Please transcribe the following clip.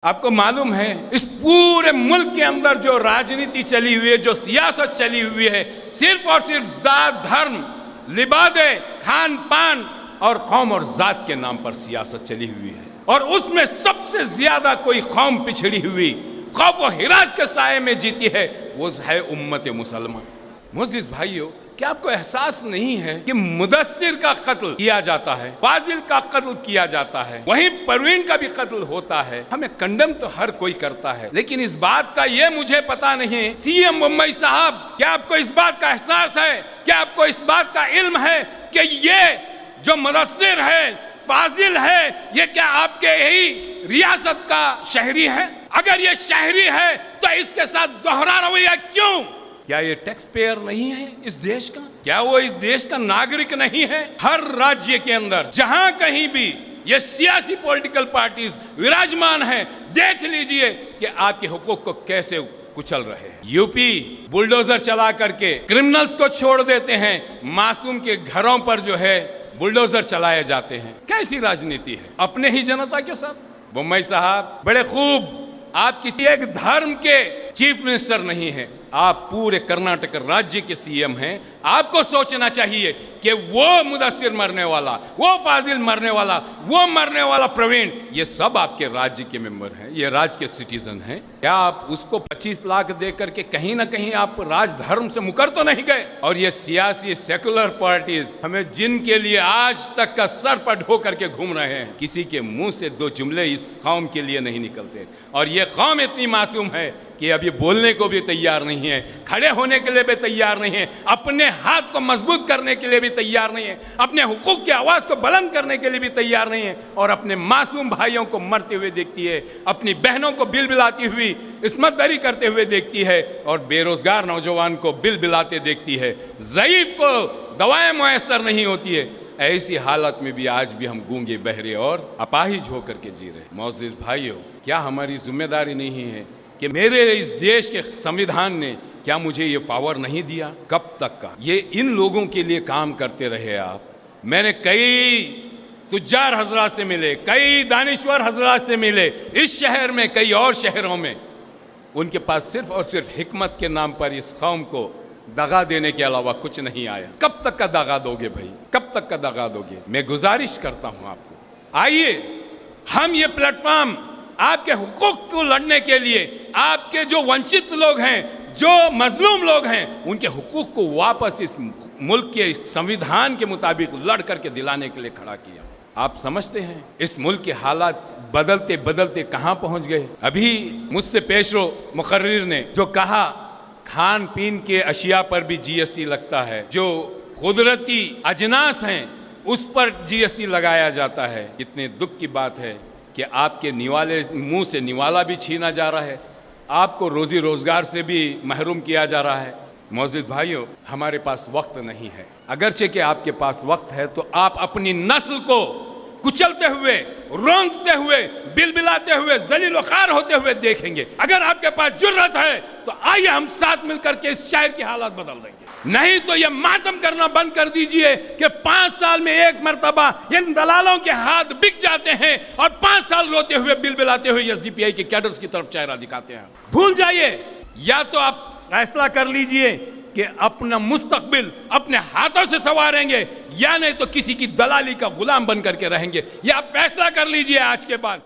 आपको मालूम है इस पूरे मुल्क के अंदर जो राजनीति चली हुई है, जो सियासत चली हुई है, सिर्फ और सिर्फ जात, धर्म, लिबादे, खान पान और कौम और जात के नाम पर सियासत चली हुई है। और उसमें सबसे ज्यादा कोई कौम पिछड़ी हुई, खौफ और हिराज के साये में जीती है, वो है उम्मत मुसलमान। मुअज़्ज़िज़ भाइयों, क्या आपको एहसास नहीं है कि मुदस्सिर का कत्ल किया जाता है, फाजिल का कत्ल किया जाता है, वहीं परवीन का भी कत्ल होता है। हमें कंडम तो हर कोई करता है, लेकिन इस बात का ये मुझे पता नहीं, सीएम मुंबई साहब, क्या आपको इस बात का एहसास है, क्या आपको इस बात का इल्म है कि ये जो मुदस्सिर है, फाजिल है, ये क्या आपके ही रियासत का शहरी है? अगर ये शहरी है तो इसके साथ दोहरा रवैया क्यों? क्या ये टैक्स पेयर नहीं है इस देश का? क्या वो इस देश का नागरिक नहीं है? हर राज्य के अंदर जहां कहीं भी ये सियासी पॉलिटिकल पार्टीज विराजमान है, देख लीजिए कि आपके हुकूक को कैसे कुचल रहे हैं। यूपी बुलडोजर चला करके क्रिमिनल्स को छोड़ देते हैं, मासूम के घरों पर जो है बुलडोजर चलाए जाते हैं। कैसी राजनीति है अपने ही जनता के साथ? मुंबई साहब, बड़े खूब, आप किसी एक धर्म के चीफ मिनिस्टर नहीं हैं, आप पूरे कर्नाटक राज्य के सीएम हैं। आपको सोचना चाहिए कि वो मुदस्सिर मरने वाला, वो फाजिल मरने वाला, वो मरने वाला प्रवीण, ये सब आपके राज्य के मेंबर हैं, ये राज्य के सिटीजन हैं। क्या आप उसको 25 लाख दे करके कहीं ना कहीं आप राजधर्म से मुकर तो नहीं गए? और ये सियासी सेकुलर पार्टीज हमें, जिनके लिए आज तक का सर पर ढो करके घूम रहे हैं, किसी के मुंह से दो जुमले इस कौम के लिए नहीं निकलते। और ये कौम इतनी मासूम है कि अभी बोलने को भी तैयार नहीं है, खड़े होने के लिए भी तैयार नहीं है, अपने हाथ को मजबूत करने के लिए भी तैयार नहीं है, अपने हुकूक की आवाज़ को बुलंद करने के लिए भी तैयार नहीं है, और अपने मासूम भाइयों को मरते हुए देखती है, अपनी बहनों को बिलबिलाती हुई इस्मतदरी करते हुए देखती है, और बेरोजगार नौजवान को बिलबिलाते देखती है, ज़ईफ को दवाएं मुयस्सर नहीं होती है। ऐसी हालत में भी आज भी हम गूंगे, बहरे और अपाहिज होकर के जी रहे। मुअज़्ज़िज़ भाइयों, क्या हमारी जिम्मेदारी नहीं है कि मेरे इस देश के संविधान ने क्या मुझे ये पावर नहीं दिया? कब तक का ये इन लोगों के लिए काम करते रहे आप? मैंने कई तुज्जार हजरात से मिले, कई दानिश्वर हजरात से मिले, इस शहर में, कई और शहरों में। उनके पास सिर्फ और सिर्फ हिकमत के नाम पर इस कौम को दगा देने के अलावा कुछ नहीं आया। कब तक का दगा दोगे भाई? कब तक का दगा दोगे? मैं गुजारिश करता हूं आपको, आइए हम ये प्लेटफॉर्म आपके हुकूक को लड़ने के लिए, आपके जो वंचित लोग हैं, जो मजलूम लोग हैं, उनके हुकूक को वापस इस मुल्क के संविधान के मुताबिक लड़ करके दिलाने के लिए खड़ा किया। आप समझते हैं इस मुल्क के हालात बदलते बदलते कहां पहुंच गए? अभी मुझसे पेशरो मुकर्रिर ने जो कहा, खान पीन के अशिया पर भी जीएसटी लगता है, जो कुदरती अजनास हैं उस पर जीएसटी लगाया जाता है। कितने दुख की बात है कि आपके निवाले मुंह से निवाला भी छीना जा रहा है, आपको रोजी रोजगार से भी महरूम किया जा रहा है। मुअज़्ज़िज़ भाइयों, हमारे पास वक्त नहीं है। अगरचे कि आपके पास वक्त है तो आप अपनी नस्ल को कुचलते हुए, रोंदते हुए, बिलबिलाते हुए, जलील व ख़ार होते हुए देखेंगे। अगर आपके पास जुर्रत है तो आइए हम साथ मिलकर के इस शायर की हालत बदल देंगे। नहीं तो ये मातम करना बंद कर दीजिए कि 5 साल में एक मरतबा इन दलालों के हाथ बिक जाते हैं और 5 साल रोते हुए, बिलबिलाते हुए एसडीपीआई के कैडर्स की तरफ चेहरा दिखाते हैं। भूल जाइए, या तो आप फैसला कर लीजिए कि अपना मुस्तकबिल अपने हाथों से संवारेंगे, या नहीं तो किसी की दलाली का गुलाम बन करके रहेंगे। या आप फैसला कर लीजिए आज के बाद।